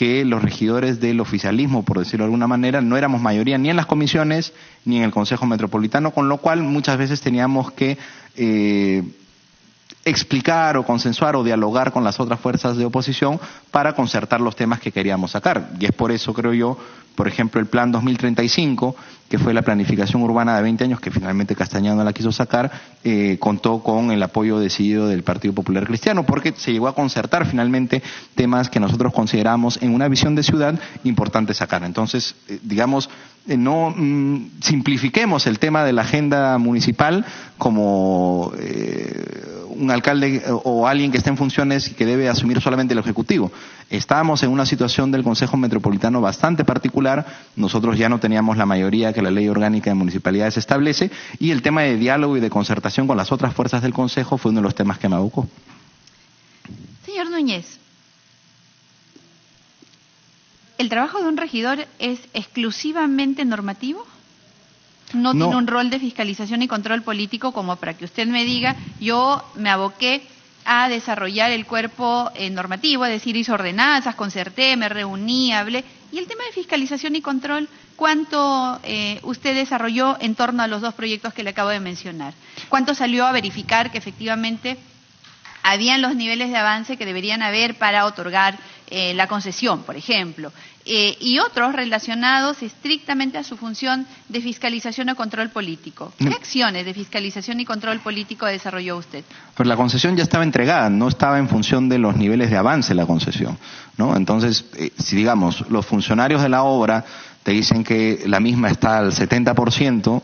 que los regidores del oficialismo, por decirlo de alguna manera, no éramos mayoría ni en las comisiones ni en el Consejo Metropolitano, con lo cual muchas veces teníamos que explicar o consensuar o dialogar con las otras fuerzas de oposición para concertar los temas que queríamos sacar. Y es por eso, creo yo, por ejemplo, el Plan 2035, que fue la planificación urbana de 20 años, que finalmente Castañeda no la quiso sacar, contó con el apoyo decidido del Partido Popular Cristiano, porque se llegó a concertar finalmente temas que nosotros consideramos en una visión de ciudad importante sacar. Entonces, digamos, no simplifiquemos el tema de la agenda municipal como un alcalde o alguien que esté en funciones y que debe asumir solamente el Ejecutivo. Estábamos en una situación del Consejo Metropolitano bastante particular, nosotros ya no teníamos la mayoría que la Ley Orgánica de Municipalidades establece, y el tema de diálogo y de concertación con las otras fuerzas del Consejo fue uno de los temas que me abocó. Señor Núñez, ¿el trabajo de un regidor es exclusivamente normativo? ¿No tiene un rol de fiscalización y control político como para que usted me diga, yo me aboqué a desarrollar el cuerpo normativo, es decir, hice ordenanzas, concerté, me reuní, hablé? Y el tema de fiscalización y control, ¿cuánto usted desarrolló en torno a los dos proyectos que le acabo de mencionar? ¿Cuánto salió a verificar que efectivamente habían los niveles de avance que deberían haber para otorgar la concesión, por ejemplo? Y otros relacionados estrictamente a su función de fiscalización o control político. ¿Qué acciones de fiscalización y control político desarrolló usted? Pero la concesión ya estaba entregada, no estaba en función de los niveles de avance la concesión, ¿no? Entonces, si digamos, los funcionarios de la obra te dicen que la misma está al 70%,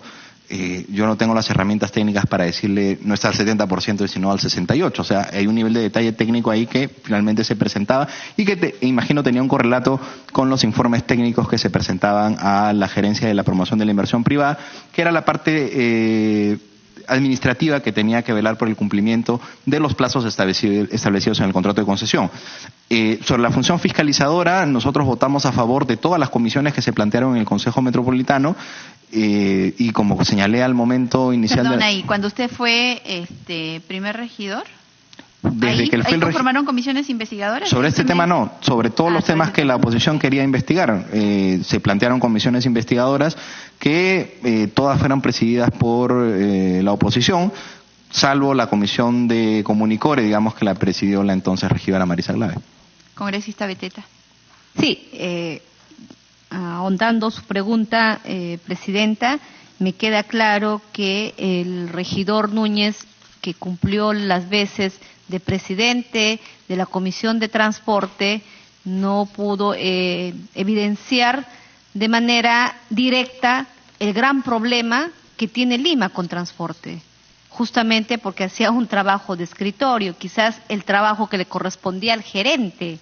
yo no tengo las herramientas técnicas para decirle no está al 70% sino al 68%. O sea, hay un nivel de detalle técnico ahí que finalmente se presentaba y que imagino tenía un correlato con los informes técnicos que se presentaban a la gerencia de la promoción de la inversión privada, que era la parte administrativa que tenía que velar por el cumplimiento de los plazos establecidos en el contrato de concesión. Sobre la función fiscalizadora, nosotros votamos a favor de todas las comisiones que se plantearon en el Consejo Metropolitano, y como señalé al momento inicial... Perdón, ahí, cuando usted fue primer regidor, desde que él fue ¿ahí conformaron comisiones investigadoras? Sobre este tema no, sobre todos los temas que la oposición quería investigar. Se plantearon comisiones investigadoras que todas fueron presididas por la oposición, salvo la comisión de Comunicore, digamos, que la presidió la entonces regidora Marisa Glave. Congresista Beteta. Sí, ahondando su pregunta, Presidenta, me queda claro que el regidor Núñez, que cumplió las veces de presidente de la Comisión de Transporte, no pudo evidenciar de manera directa el gran problema que tiene Lima con transporte, justamente porque hacía un trabajo de escritorio, quizás el trabajo que le correspondía al gerente,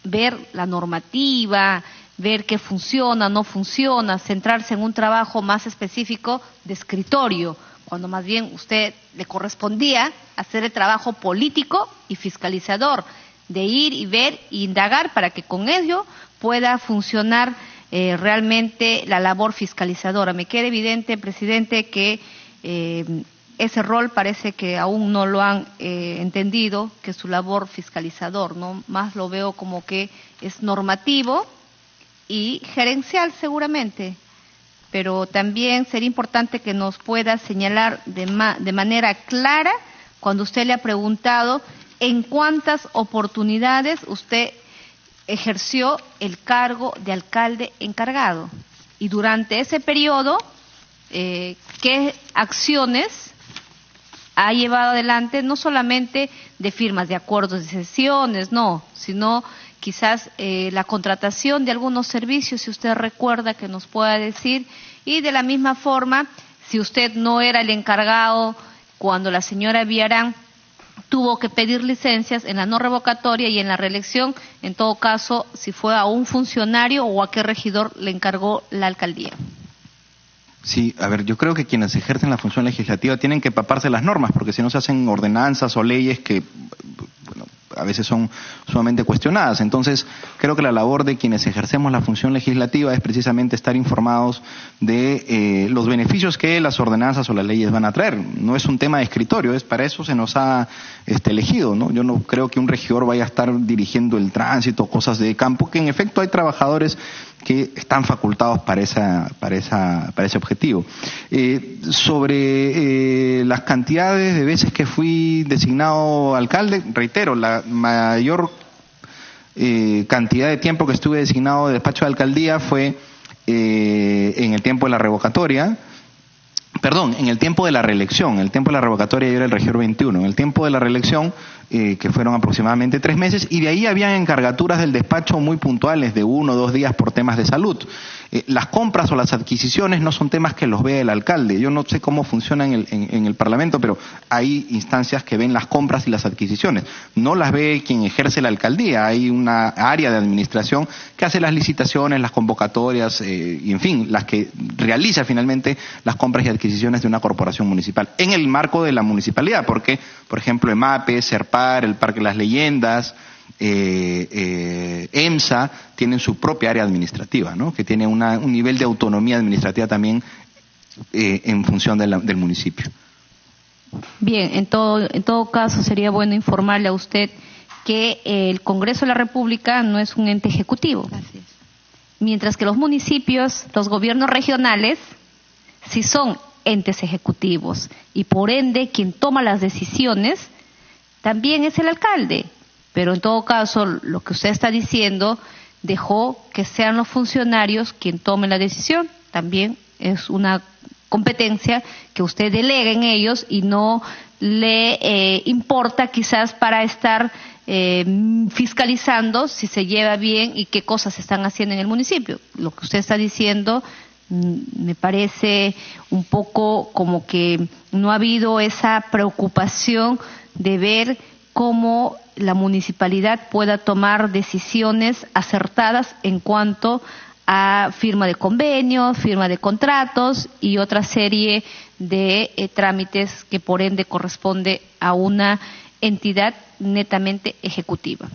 ver la normativa, ver qué funciona, no funciona, centrarse en un trabajo más específico de escritorio, cuando más bien usted le correspondía hacer el trabajo político y fiscalizador, de ir y ver e indagar para que con ello pueda funcionar realmente la labor fiscalizadora. Me queda evidente, Presidente, que ese rol parece que aún no lo han entendido, que su labor fiscalizador, ¿no? Más lo veo como que es normativo y gerencial seguramente, pero también sería importante que nos pueda señalar de manera clara cuando usted le ha preguntado en cuántas oportunidades usted ejerció el cargo de alcalde encargado y durante ese periodo qué acciones ha llevado adelante, no solamente de firmas de acuerdos de sesiones, no, sino quizás la contratación de algunos servicios, si usted recuerda, que nos pueda decir, y de la misma forma, si usted no era el encargado cuando la señora Villarán tuvo que pedir licencias en la no revocatoria y en la reelección, en todo caso, si fue a un funcionario o a qué regidor le encargó la alcaldía. Sí, a ver, yo creo que quienes ejercen la función legislativa tienen que empaparse las normas, porque si no se hacen ordenanzas o leyes que, bueno, a veces son sumamente cuestionadas. Entonces, creo que la labor de quienes ejercemos la función legislativa es precisamente estar informados de los beneficios que las ordenanzas o las leyes van a traer. No es un tema de escritorio, es para eso se nos ha elegido, ¿no? Yo no creo que un regidor vaya a estar dirigiendo el tránsito, cosas de campo, que en efecto hay trabajadores que están facultados para ese objetivo. Sobre las cantidades de veces que fui designado alcalde, reitero, la mayor cantidad de tiempo que estuve designado de despacho de alcaldía fue en el tiempo de la revocatoria. Perdón, en el tiempo de la reelección. En el tiempo de la revocatoria yo era el regidor 21. En el tiempo de la reelección, que fueron aproximadamente 3 meses, y de ahí habían encargaturas del despacho muy puntuales de 1 o 2 días por temas de salud. Las compras o las adquisiciones no son temas que los ve el alcalde. Yo no sé cómo funciona en el Parlamento, pero hay instancias que ven las compras y las adquisiciones. No las ve quien ejerce la alcaldía. Hay una área de administración que hace las licitaciones, las convocatorias, y en fin, las que realiza finalmente las compras y adquisiciones de una corporación municipal. En el marco de la municipalidad, porque, por ejemplo, EMAPE, SERPAR, el Parque de las Leyendas, EMSA tienen su propia área administrativa, ¿no? Que tiene un nivel de autonomía administrativa también en función del municipio. Bien, en todo caso sería bueno informarle a usted que el Congreso de la República no es un ente ejecutivo. Así es. Mientras que los municipios, los gobiernos regionales, sí son entes ejecutivos y por ende quien toma las decisiones también es el alcalde. Pero en todo caso, lo que usted está diciendo dejó que sean los funcionarios quien tomen la decisión. También es una competencia que usted delega en ellos y no le importa quizás para estar fiscalizando si se lleva bien y qué cosas se están haciendo en el municipio. Lo que usted está diciendo me parece un poco como que no ha habido esa preocupación de ver cómo la municipalidad pueda tomar decisiones acertadas en cuanto a firma de convenios, firma de contratos y otra serie de trámites que por ende corresponde a una entidad netamente ejecutiva.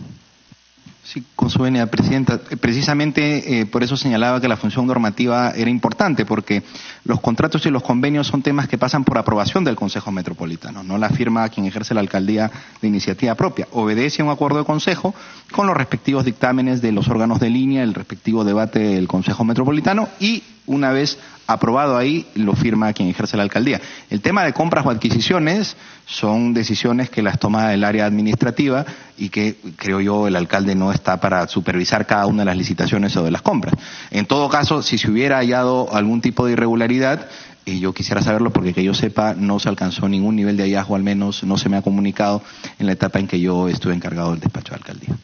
Sí, con su venia, Presidenta. Precisamente por eso señalaba que la función normativa era importante, porque los contratos y los convenios son temas que pasan por aprobación del Consejo Metropolitano, no la firma quien ejerce la alcaldía de iniciativa propia. Obedece a un acuerdo de consejo con los respectivos dictámenes de los órganos de línea, el respectivo debate del Consejo Metropolitano y una vez aprobado ahí, lo firma quien ejerce la alcaldía. El tema de compras o adquisiciones son decisiones que las toma el área administrativa y que, creo yo, el alcalde no está para supervisar cada una de las licitaciones o de las compras. En todo caso, si se hubiera hallado algún tipo de irregularidad, y yo quisiera saberlo porque que yo sepa no se alcanzó ningún nivel de hallazgo, al menos no se me ha comunicado en la etapa en que yo estuve encargado del despacho de alcaldía.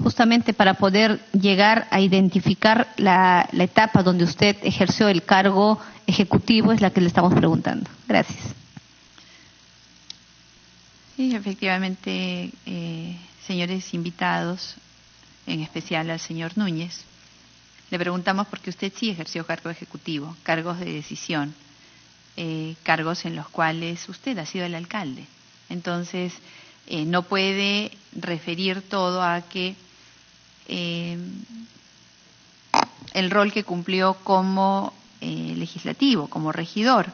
Justamente para poder llegar a identificar la etapa donde usted ejerció el cargo ejecutivo es la que le estamos preguntando. Gracias. Sí, efectivamente, señores invitados, en especial al señor Núñez, le preguntamos porque usted sí ejerció cargo ejecutivo, cargos de decisión, cargos en los cuales usted ha sido el alcalde. Entonces, no puede referir todo a que el rol que cumplió como legislativo, como regidor.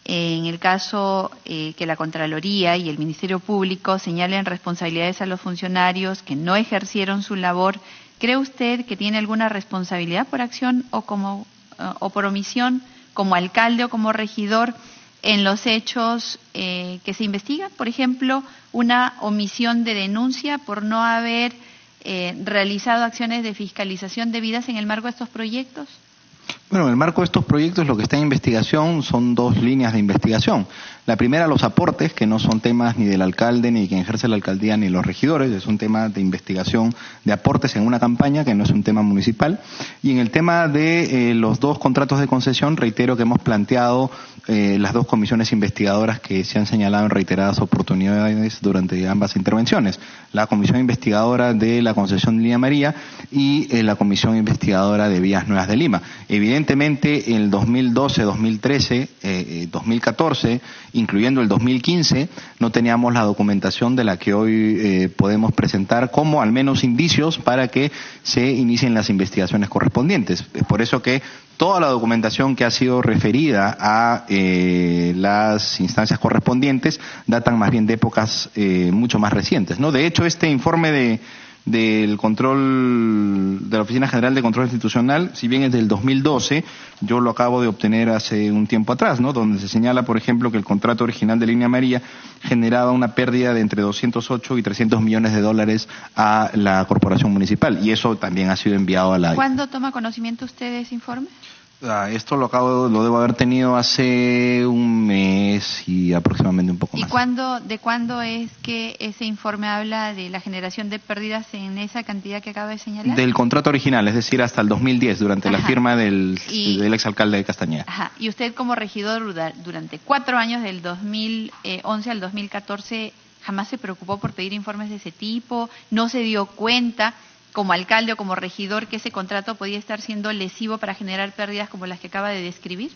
En el caso que la Contraloría y el Ministerio Público señalen responsabilidades a los funcionarios que no ejercieron su labor, ¿cree usted que tiene alguna responsabilidad por acción o por omisión como alcalde o como regidor en los hechos que se investigan? Por ejemplo, una omisión de denuncia por no haber realizado acciones de fiscalización debidas en el marco de estos proyectos. Bueno, en el marco de estos proyectos lo que está en investigación son 2 líneas de investigación. La primera, los aportes, que no son temas ni del alcalde, ni de quien ejerce la alcaldía, ni los regidores, es un tema de investigación de aportes en una campaña, que no es un tema municipal. Y en el tema de los 2 contratos de concesión, reitero que hemos planteado las 2 comisiones investigadoras que se han señalado en reiteradas oportunidades durante ambas intervenciones. La comisión investigadora de la concesión de Línea María y la comisión investigadora de Vías Nuevas de Lima. Evidentemente, Evidentemente, en el 2012, 2013, 2014, incluyendo el 2015, no teníamos la documentación de la que hoy podemos presentar como al menos indicios para que se inicien las investigaciones correspondientes. Es por eso que toda la documentación que ha sido referida a las instancias correspondientes datan más bien de épocas mucho más recientes, ¿no? De hecho, este informe del control de la Oficina General de Control Institucional, si bien es del 2012, yo lo acabo de obtener hace un tiempo atrás, ¿no? Donde se señala, por ejemplo, que el contrato original de Línea Amarilla generaba una pérdida de entre 208 y 300 millones de dólares a la corporación municipal, y eso también ha sido enviado a la... ¿Cuándo toma conocimiento usted de ese informe? Esto lo debo haber tenido hace un mes y aproximadamente un poco más. ¿Y de cuándo es que ese informe habla de la generación de pérdidas en esa cantidad que acaba de señalar? Del contrato original, es decir, hasta el 2010, durante la firma del exalcalde de Castañeda. Ajá. Y usted como regidor durante 4 años, del 2011 al 2014, ¿jamás se preocupó por pedir informes de ese tipo? ¿No se dio cuenta como alcalde o como regidor que ese contrato podía estar siendo lesivo para generar pérdidas como las que acaba de describir?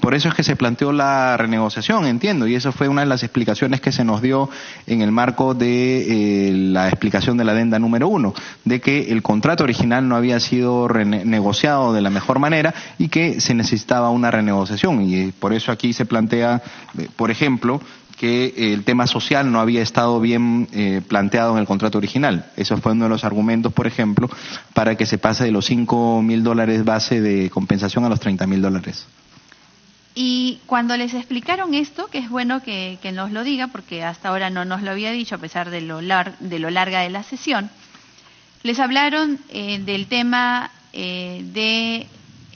Por eso es que se planteó la renegociación, entiendo, y eso fue una de las explicaciones que se nos dio en el marco de la explicación de la adenda número 1, de que el contrato original no había sido renegociado de la mejor manera y que se necesitaba una renegociación, y por eso aquí se plantea, por ejemplo, que el tema social no había estado bien planteado en el contrato original. Eso fue uno de los argumentos, por ejemplo, para que se pase de los $5.000 base de compensación a los $30.000. Y cuando les explicaron esto, que es bueno que nos lo diga, porque hasta ahora no nos lo había dicho a pesar de lo larga de la sesión, les hablaron del tema de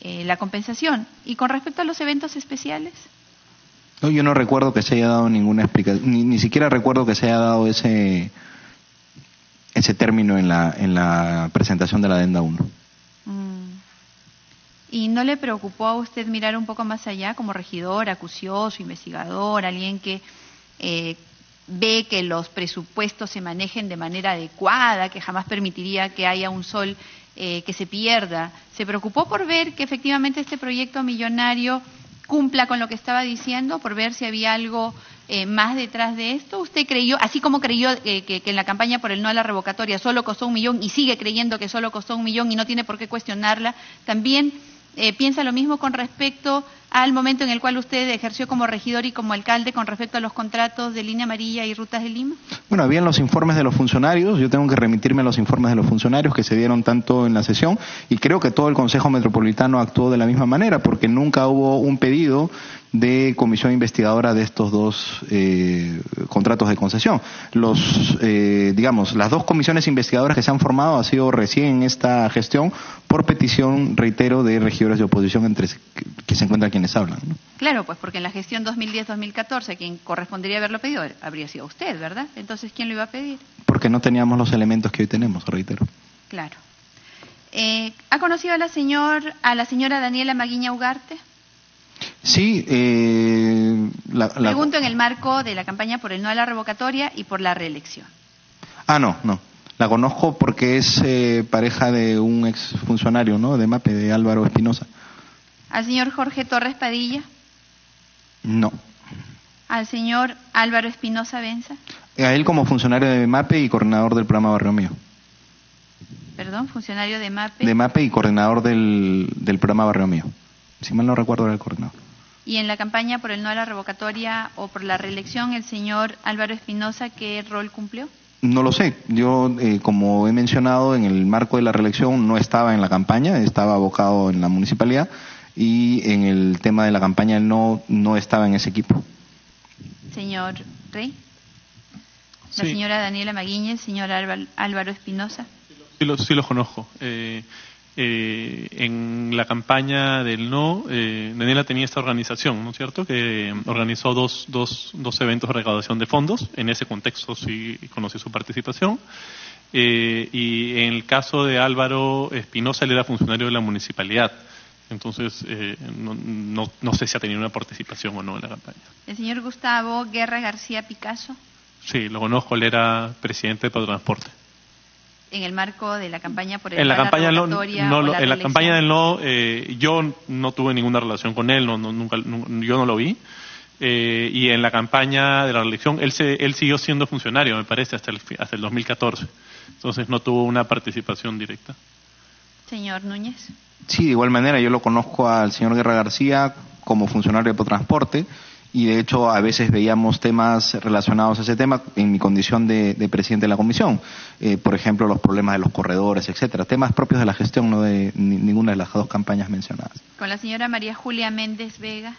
la compensación. ¿Y con respecto a los eventos especiales? No, yo no recuerdo que se haya dado ninguna explicación, ni siquiera recuerdo que se haya dado ese término en la presentación de la adenda 1. ¿Y no le preocupó a usted mirar un poco más allá como regidor, acucioso, investigador, alguien que ve que los presupuestos se manejen de manera adecuada, que jamás permitiría que haya un sol que se pierda? ¿Se preocupó por ver que efectivamente este proyecto millonario cumpla con lo que estaba diciendo, por ver si había algo más detrás de esto? ¿Usted creyó, así como creyó que en la campaña por el no a la revocatoria solo costó 1 millón y sigue creyendo que solo costó 1 millón y no tiene por qué cuestionarla, también piensa lo mismo con respecto al momento en el cual usted ejerció como regidor y como alcalde con respecto a los contratos de Línea Amarilla y Rutas de Lima? Bueno, habían los informes de los funcionarios, yo tengo que remitirme a los informes de los funcionarios que se dieron tanto en la sesión, y creo que todo el Consejo Metropolitano actuó de la misma manera, porque nunca hubo un pedido de comisión investigadora de estos dos contratos de concesión. Las dos comisiones investigadoras que se han formado ha sido recién en esta gestión por petición, reitero, de regidores de oposición entre que se encuentran quienes hablan, ¿no? Claro, pues porque en la gestión 2010-2014 quien correspondería haberlo pedido habría sido usted, ¿verdad? Entonces, ¿quién lo iba a pedir? Porque no teníamos los elementos que hoy tenemos, reitero. Claro. ¿Ha conocido a la señora Daniela Maguiña Ugarte? Sí. Pregunto en el marco de la campaña por el no a la revocatoria y por la reelección. No. La conozco porque es pareja de un exfuncionario, ¿no?, de MAPE, de Álvaro Espinosa. ¿Al señor Jorge Torres Padilla? No. ¿Al señor Álvaro Espinosa Benza? A él como funcionario de MAPE y coordinador del programa Barrio Mío. Perdón, funcionario de MAPE. De MAPE y coordinador del programa Barrio Mío. Si mal no recuerdo, era el coordinador. Y en la campaña por el no a la revocatoria o por la reelección, el señor Álvaro Espinosa, ¿qué rol cumplió? No lo sé. Yo, como he mencionado, en el marco de la reelección no estaba en la campaña, estaba abocado en la municipalidad, y en el tema de la campaña no estaba en ese equipo. Señor Rey. La señora Daniela Maguiña, el señor Álvaro Espinosa. Sí los conozco. En la campaña del no, Daniela tenía esta organización, ¿no es cierto?, que organizó dos eventos de recaudación de fondos. En ese contexto sí conocí su participación. Y en el caso de Álvaro Espinosa, él era funcionario de la municipalidad. Entonces, no sé si ha tenido una participación o no en la campaña. ¿El señor Gustavo Guerra García Picasso? Sí, lo conozco, él era presidente de Protransporte. en el marco de la campaña por el en la campaña revocatoria no, o la en la reelección? campaña del no, yo no tuve ninguna relación con él, yo no lo vi. Y en la campaña de la reelección él siguió siendo funcionario, me parece, hasta el 2014. Entonces no tuvo una participación directa. Señor Núñez. Sí, de igual manera yo lo conozco al señor Guerra García como funcionario de Epotransporte, y de hecho a veces veíamos temas relacionados a ese tema en mi condición de presidente de la comisión, por ejemplo los problemas de los corredores, etcétera, temas propios de la gestión, no de ninguna de las dos campañas mencionadas. Con la señora María Julia Méndez Vega.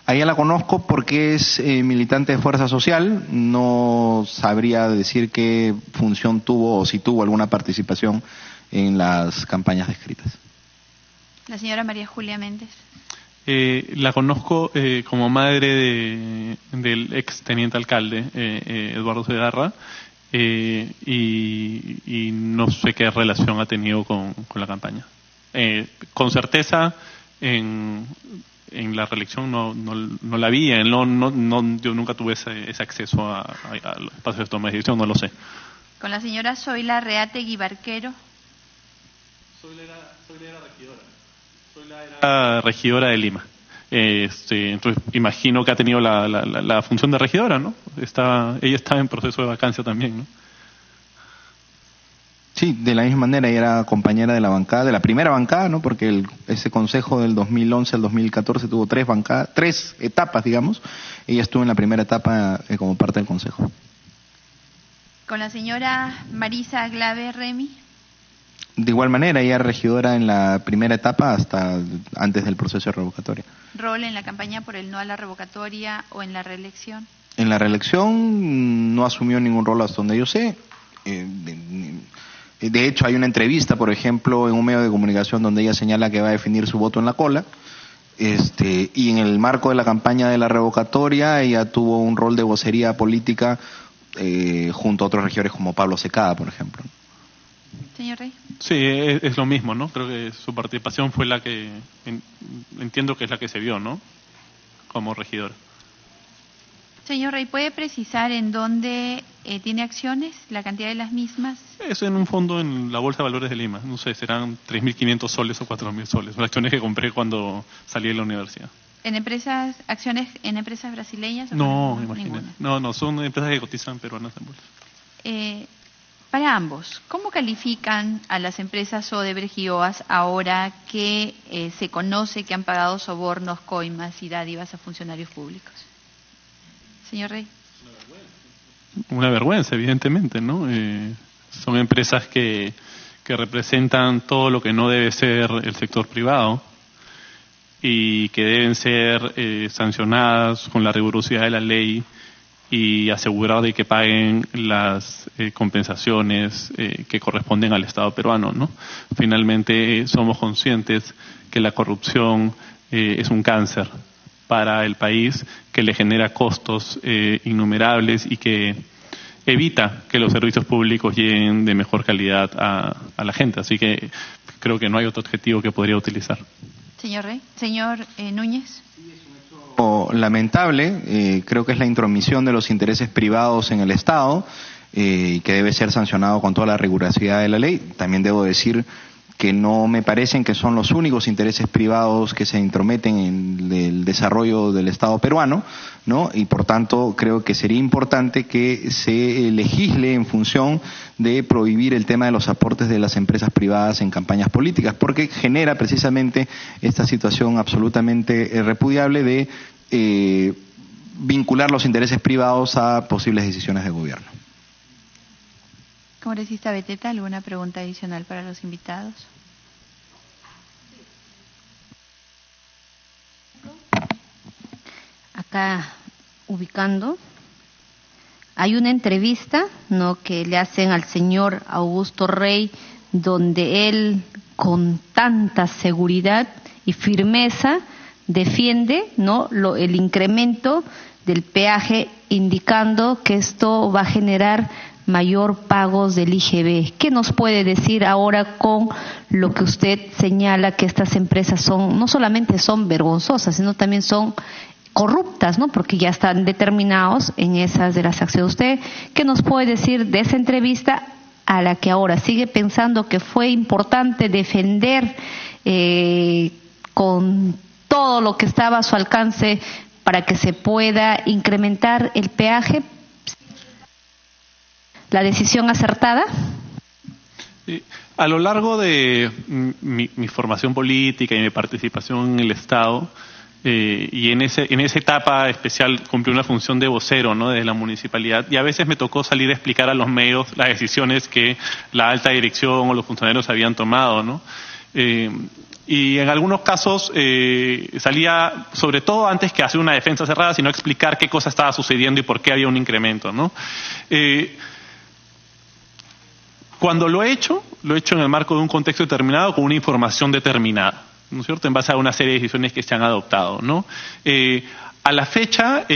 A ella la conozco porque es militante de Fuerza Social, no sabría decir qué función tuvo o si tuvo alguna participación en las campañas descritas. La señora María Julia Méndez. La conozco como madre del ex teniente alcalde, Eduardo Segarra, y no sé qué relación ha tenido con la campaña. Con certeza, en la reelección no la vi, yo nunca tuve ese acceso a los espacios de toma de decisión, no lo sé. Con la señora Zoila Reategui Barquero. Zoila era regidora. Era regidora de Lima. Entonces imagino que ha tenido la función de regidora, ¿no? Ella estaba en proceso de vacancia también, ¿no? Sí, de la misma manera, ella era compañera de la bancada, de la primera bancada, ¿no? Porque ese consejo del 2011 al 2014 tuvo tres etapas, digamos. Ella estuvo en la primera etapa como parte del consejo. Con la señora Marisa Glave Remy. De igual manera, ella era regidora en la primera etapa hasta antes del proceso de revocatoria. ¿Rol en la campaña por el no a la revocatoria o en la reelección? En la reelección no asumió ningún rol hasta donde yo sé. De hecho, hay una entrevista, por ejemplo, en un medio de comunicación donde ella señala que va a definir su voto en la cola. Y en el marco de la campaña de la revocatoria, ella tuvo un rol de vocería política junto a otros regidores como Pablo Secada, por ejemplo. Señor Rey. Sí, es lo mismo, ¿no? Creo que su participación fue la que, entiendo que es la que se vio, ¿no? Como regidor. Señor Rey, ¿puede precisar en dónde tiene acciones, la cantidad de las mismas? Es en un fondo en la Bolsa de Valores de Lima. No sé, serán 3.500 soles o 4.000 soles. Son acciones que compré cuando salí de la universidad. ¿En acciones en empresas brasileñas? No, imagínate. No, son empresas que cotizan peruanas en bolsa. Para ambos, ¿cómo califican a las empresas Odebrecht y OAS ahora que se conoce que han pagado sobornos, coimas y dádivas a funcionarios públicos? Señor Rey. Una vergüenza, evidentemente, ¿no? Son empresas que representan todo lo que no debe ser el sector privado y que deben ser sancionadas con la rigurosidad de la ley y asegurar de que paguen las compensaciones que corresponden al Estado peruano, ¿no? Finalmente somos conscientes que la corrupción es un cáncer para el país, que le genera costos innumerables y que evita que los servicios públicos lleguen de mejor calidad a la gente. Así que creo que no hay otro adjetivo que podría utilizar. Señor Rey. Señor Núñez. Lamentable, creo que es la intromisión de los intereses privados en el Estado, que debe ser sancionado con toda la rigurosidad de la ley. También debo decir que no me parecen que son los únicos intereses privados que se intrometen en el desarrollo del Estado peruano, ¿no? Y por tanto creo que sería importante que se legisle en función de prohibir el tema de los aportes de las empresas privadas en campañas políticas, porque genera precisamente esta situación absolutamente repudiable de vincular los intereses privados a posibles decisiones de gobierno. Congresista Beteta, ¿alguna pregunta adicional para los invitados? Acá ubicando, hay una entrevista, ¿no?, que le hacen al señor Augusto Rey, donde él con tanta seguridad y firmeza defiende, ¿no?, el incremento del peaje, indicando que esto va a generar mayor pagos del IGB. ¿Qué nos puede decir ahora con lo que usted señala que estas empresas no solamente son vergonzosas, sino también son corruptas, ¿no?, porque ya están determinados en esas de las acciones? ¿Usted qué nos puede decir de esa entrevista a la que ahora sigue pensando que fue importante defender con todo lo que estaba a su alcance para que se pueda incrementar el peaje? ¿La decisión acertada? A lo largo de mi formación política y mi participación en el Estado, y en esa etapa especial cumplí una función de vocero, ¿no?, de la municipalidad, y a veces me tocó salir a explicar a los medios las decisiones que la alta dirección o los funcionarios habían tomado, ¿no? Y en algunos casos salía, sobre todo antes que hacer una defensa cerrada, sino explicar qué cosa estaba sucediendo y por qué había un incremento, ¿no? Cuando lo he hecho en el marco de un contexto determinado, con una información determinada, ¿no es cierto?, en base a una serie de decisiones que se han adoptado, ¿no? A la fecha,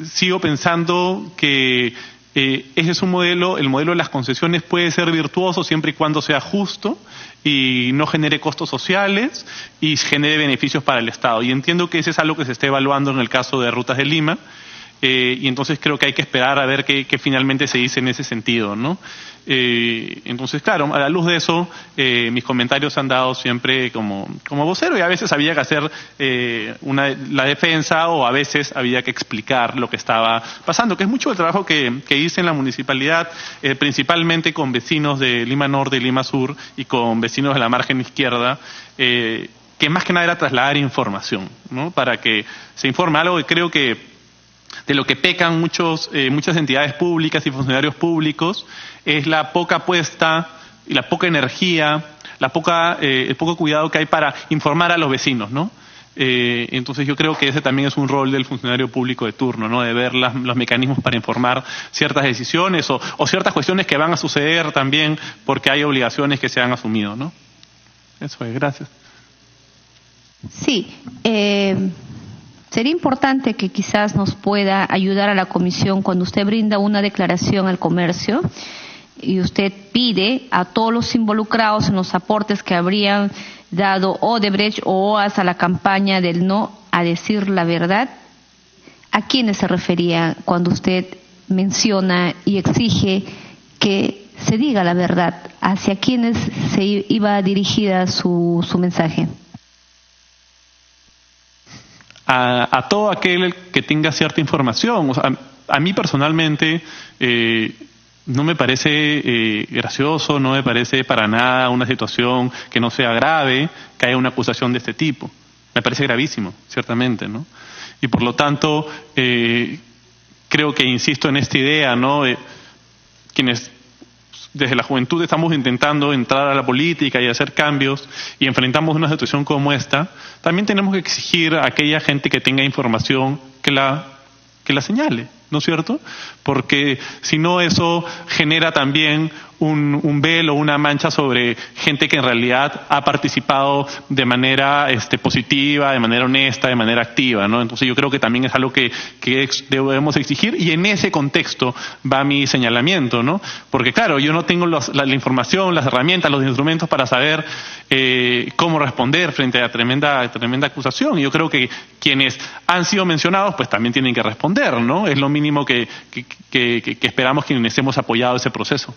sigo pensando que ese es un modelo, el modelo de las concesiones puede ser virtuoso siempre y cuando sea justo y no genere costos sociales y genere beneficios para el Estado. Y entiendo que ese es algo que se está evaluando en el caso de Rutas de Lima, y entonces creo que hay que esperar a ver qué finalmente se dice en ese sentido, ¿no? Entonces, claro, a la luz de eso, mis comentarios se han dado siempre como vocero, y a veces había que hacer la defensa, o a veces había que explicar lo que estaba pasando, que es mucho el trabajo que hice en la municipalidad, principalmente con vecinos de Lima Norte y Lima Sur y con vecinos de la margen izquierda, que más que nada era trasladar información, ¿no?, para que se informe algo que creo que de lo que pecan muchas entidades públicas y funcionarios públicos es la poca apuesta y la poca energía, el poco cuidado que hay para informar a los vecinos, ¿no? Entonces yo creo que ese también es un rol del funcionario público de turno, ¿no?, de ver los mecanismos para informar ciertas decisiones o ciertas cuestiones que van a suceder también porque hay obligaciones que se han asumido, ¿no? Eso es, gracias. Sí, sería importante que quizás nos pueda ayudar a la comisión cuando usted brinda una declaración al comercio y usted pide a todos los involucrados en los aportes que habrían dado Odebrecht o OAS a la campaña del no a decir la verdad. ¿A quiénes se refería cuando usted menciona y exige que se diga la verdad? ¿Hacia quiénes se iba dirigida su mensaje? A todo aquel que tenga cierta información. O sea, a mí personalmente no me parece gracioso, no me parece para nada una situación que no sea grave, que haya una acusación de este tipo. Me parece gravísimo, ciertamente, ¿no? Y por lo tanto, creo que insisto en esta idea, ¿no? Quienes desde la juventud estamos intentando entrar a la política y hacer cambios y enfrentamos una situación como esta, también tenemos que exigir a aquella gente que tenga información que la señale, ¿no es cierto? Porque si no, eso genera también un velo, una mancha sobre gente que en realidad ha participado de manera positiva, de manera honesta, de manera activa, ¿no? Entonces yo creo que también es algo que debemos exigir, y en ese contexto va mi señalamiento, ¿no? Porque claro, yo no tengo la información, las herramientas, los instrumentos para saber cómo responder frente a tremenda acusación. Y yo creo que quienes han sido mencionados pues también tienen que responder, ¿no? Es lo mínimo que esperamos quienes hemos apoyado ese proceso.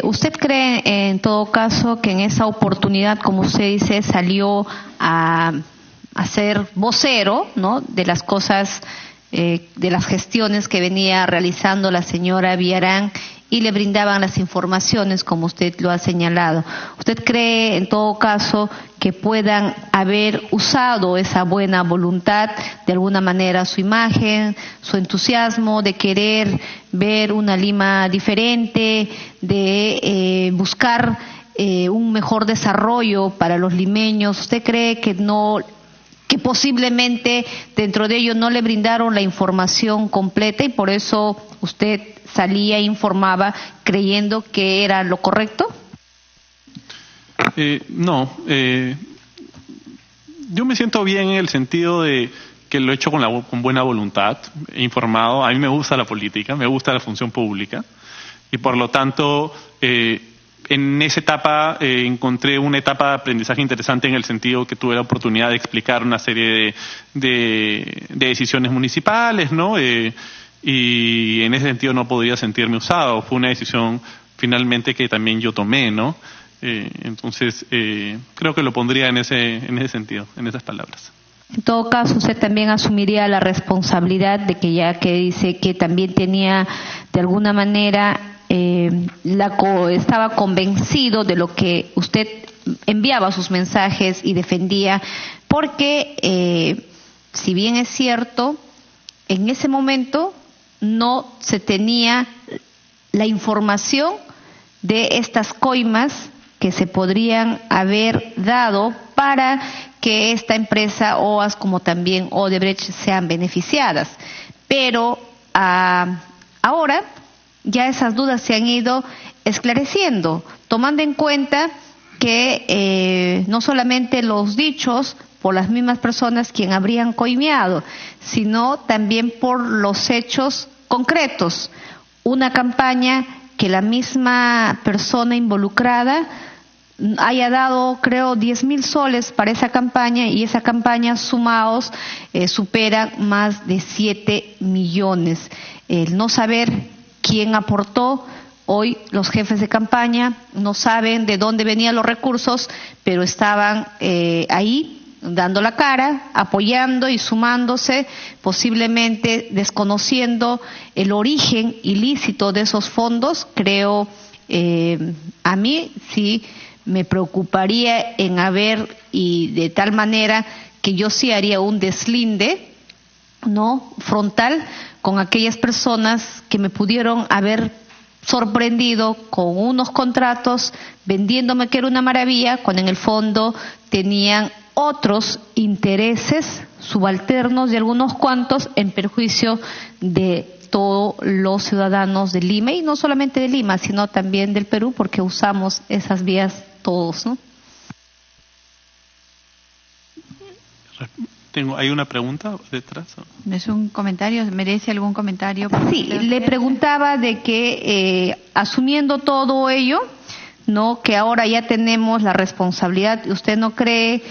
¿Usted cree, en todo caso, que en esa oportunidad, como usted dice, salió a ser vocero, ¿no?, de las cosas, de las gestiones que venía realizando la señora Villarán, y le brindaban las informaciones como usted lo ha señalado? ¿Usted cree, en todo caso, que puedan haber usado esa buena voluntad, de alguna manera su imagen, su entusiasmo de querer ver una Lima diferente, de buscar un mejor desarrollo para los limeños? ¿Usted cree que posiblemente dentro de ello no le brindaron la información completa y por eso usted salía e informaba creyendo que era lo correcto? No. Yo me siento bien en el sentido de que lo he hecho con buena voluntad, he informado. A mí me gusta la política, me gusta la función pública, y por lo tanto en esa etapa encontré una etapa de aprendizaje interesante en el sentido que tuve la oportunidad de explicar una serie de decisiones municipales, ¿no? y en ese sentido no podría sentirme usado. Fue una decisión finalmente que también yo tomé, ¿no? Entonces, creo que lo pondría en ese sentido, en esas palabras. En todo caso, usted también asumiría la responsabilidad de que, ya que dice que también tenía, de alguna manera, estaba convencido de lo que usted enviaba sus mensajes y defendía, porque si bien es cierto, en ese momento no se tenía la información de estas coimas que se podrían haber dado para que esta empresa OAS como también Odebrecht sean beneficiadas. Pero ahora ya esas dudas se han ido esclareciendo, tomando en cuenta que no solamente los dichos por las mismas personas quien habrían coimeado, sino también por los hechos concretos. Una campaña que la misma persona involucrada haya dado, creo, 10.000 soles para esa campaña, y esa campaña sumados supera más de 7 millones. El no saber quién aportó, hoy los jefes de campaña no saben de dónde venían los recursos, pero estaban ahí dando la cara, apoyando y sumándose, posiblemente desconociendo el origen ilícito de esos fondos. Creo, a mí sí me preocuparía en y de tal manera que yo sí haría un deslinde, ¿no?, frontal con aquellas personas que me pudieron haber sorprendido con unos contratos vendiéndome que era una maravilla, cuando en el fondo tenían otros intereses subalternos de algunos cuantos en perjuicio de todos los ciudadanos de Lima, y no solamente de Lima, sino también del Perú, porque usamos esas vías todos, ¿no? ¿Hay una pregunta detrás? ¿Es un comentario? ¿Merece algún comentario? Sí, le preguntaba de que asumiendo todo ello, ¿no?, que ahora ya tenemos la responsabilidad, ¿usted no cree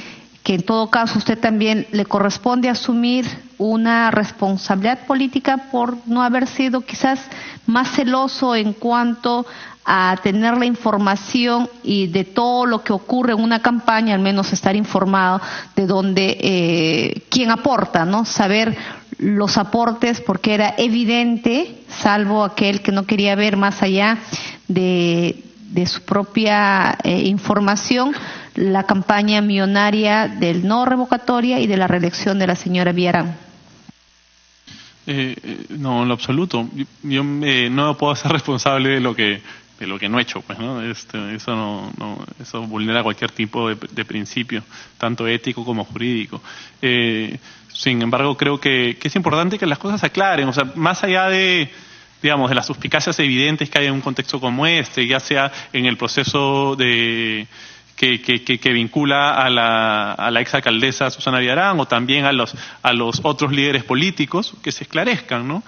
que en todo caso usted también le corresponde asumir una responsabilidad política por no haber sido quizás más celoso en cuanto a tener la información y de todo lo que ocurre en una campaña, al menos estar informado de dónde, quién aporta, ¿no? Saber los aportes, porque era evidente, salvo aquel que no quería ver más allá de su propia información, la campaña millonaria del no revocatoria y de la reelección de la señora Villarán. No, en lo absoluto. Yo no puedo ser responsable de lo que no he hecho, pues, ¿no? Eso vulnera cualquier tipo de principio, tanto ético como jurídico. Sin embargo, creo que es importante que las cosas se aclaren, o sea, más allá de las suspicacias evidentes que hay en un contexto como este, ya sea en el proceso que vincula a la exalcaldesa Susana Villarán, o también a los otros líderes políticos, que se esclarezcan, ¿no?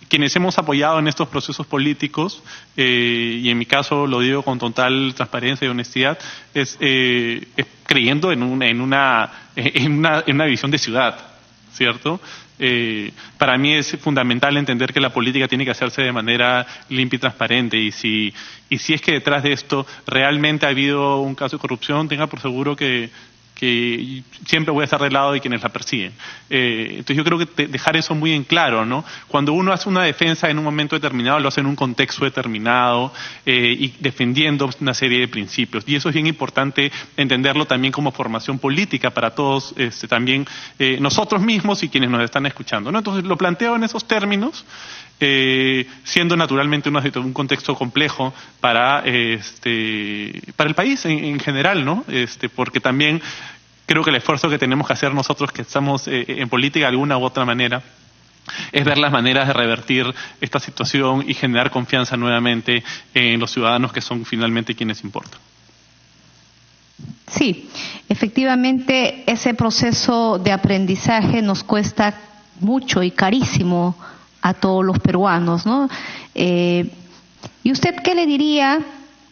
Quienes hemos apoyado en estos procesos políticos, y en mi caso lo digo con total transparencia y honestidad, es creyendo en una visión de ciudad, ¿cierto? Para mí es fundamental entender que la política tiene que hacerse de manera limpia y transparente, y si es que detrás de esto realmente ha habido un caso de corrupción, tenga por seguro que siempre voy a estar del lado de quienes la persiguen. Entonces yo creo que dejar eso muy en claro, ¿no? Cuando uno hace una defensa en un momento determinado, lo hace en un contexto determinado, y defendiendo una serie de principios. Y eso es bien importante entenderlo también como formación política para todos, también nosotros mismos y quienes nos están escuchando, ¿no? Entonces lo planteo en esos términos, siendo naturalmente un contexto complejo para el país en general, ¿no? Porque también creo que el esfuerzo que tenemos que hacer nosotros que estamos en política de alguna u otra manera es ver las maneras de revertir esta situación y generar confianza nuevamente en los ciudadanos, que son finalmente quienes importan. Sí, efectivamente ese proceso de aprendizaje nos cuesta mucho y carísimo a todos los peruanos, ¿no? ¿Y usted qué le diría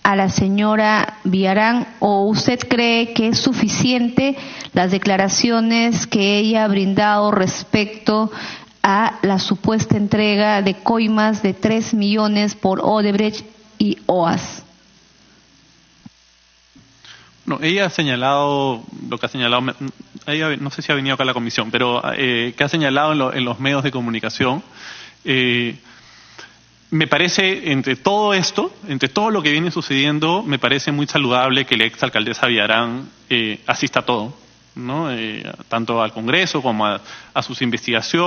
a la señora Villarán, o usted cree que es suficiente las declaraciones que ella ha brindado respecto a la supuesta entrega de coimas de 3 millones por Odebrecht y OAS. No, ella ha señalado lo que ha señalado, ella no sé si ha venido acá a la comisión, pero que ha señalado en los medios de comunicación. Me parece, entre todo esto, entre todo lo que viene sucediendo, me parece muy saludable que la exalcaldesa Villarán asista a todo, ¿no? Tanto al Congreso como a sus investigaciones.